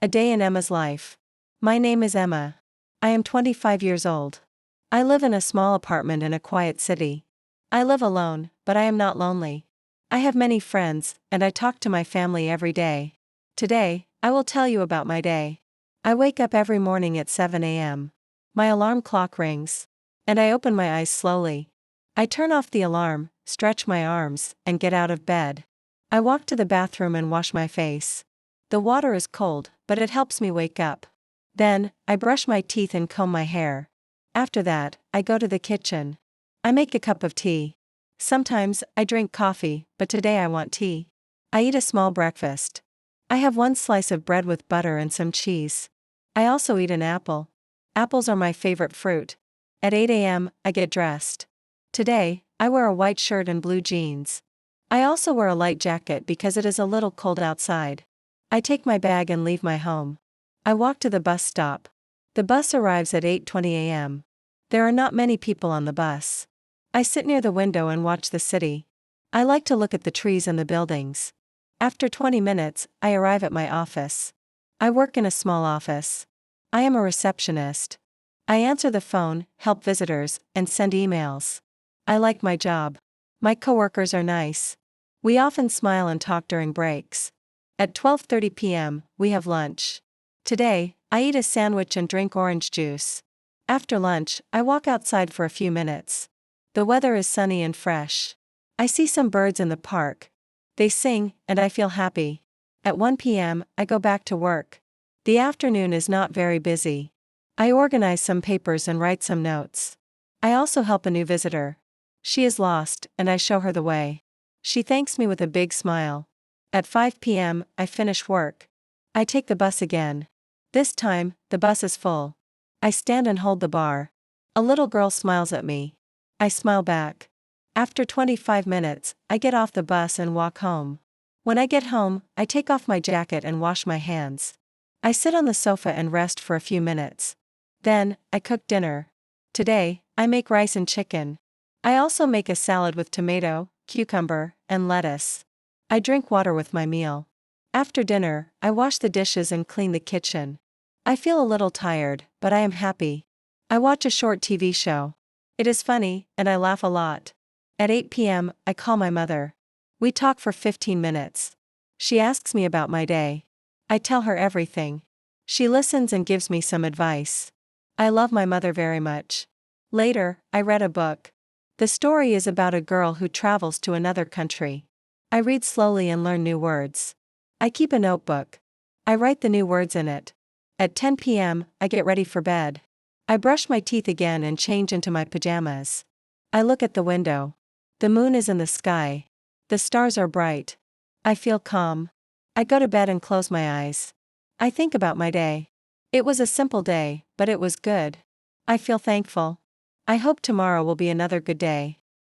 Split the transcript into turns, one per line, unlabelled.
A day in Emma's life. My name is Emma. I am 25 years old. I live in a small apartment in a quiet city. I live alone, but I am not lonely. I have many friends, and I talk to my family every day. Today, I will tell you about my day. I wake up every morning at 7 a.m. My alarm clock rings. And I open my eyes slowly. I turn off the alarm, stretch my arms, and get out of bed. I walk to the bathroom and wash my face. The water is cold, but it helps me wake up. Then, I brush my teeth and comb my hair. After that, I go to the kitchen. I make a cup of tea. Sometimes, I drink coffee, but today I want tea. I eat a small breakfast. I have one slice of bread with butter and some cheese. I also eat an apple. Apples are my favorite fruit. At 8 a.m., I get dressed. Today, I wear a white shirt and blue jeans. I also wear a light jacket because it is a little cold outside. I take my bag and leave my home. I walk to the bus stop. The bus arrives at 8:20 a.m. There are not many people on the bus. I sit near the window and watch the city. I like to look at the trees and the buildings. After 20 minutes, I arrive at my office. I work in a small office. I am a receptionist. I answer the phone, help visitors, and send emails. I like my job. My coworkers are nice. We often smile and talk during breaks. At 12:30 p.m., we have lunch. Today, I eat a sandwich and drink orange juice. After lunch, I walk outside for a few minutes. The weather is sunny and fresh. I see some birds in the park. They sing, and I feel happy. At 1 p.m., I go back to work. The afternoon is not very busy. I organize some papers and write some notes. I also help a new visitor. She is lost, and I show her the way. She thanks me with a big smile. At 5 p.m., I finish work. I take the bus again. This time, the bus is full. I stand and hold the bar. A little girl smiles at me. I smile back. After 25 minutes, I get off the bus and walk home. When I get home, I take off my jacket and wash my hands. I sit on the sofa and rest for a few minutes. Then, I cook dinner. Today, I make rice and chicken. I also make a salad with tomato, cucumber, and lettuce. I drink water with my meal. After dinner, I wash the dishes and clean the kitchen. I feel a little tired, but I am happy. I watch a short TV show. It is funny, and I laugh a lot. At 8 p.m., I call my mother. We talk for 15 minutes. She asks me about my day. I tell her everything. She listens and gives me some advice. I love my mother very much. Later, I read a book. The story is about a girl who travels to another country. I read slowly and learn new words. I keep a notebook. I write the new words in it. At 10 p.m., I get ready for bed. I brush my teeth again and change into my pajamas. I look at the window. The moon is in the sky. The stars are bright. I feel calm. I go to bed and close my eyes. I think about my day. It was a simple day, but it was good. I feel thankful. I hope tomorrow will be another good day.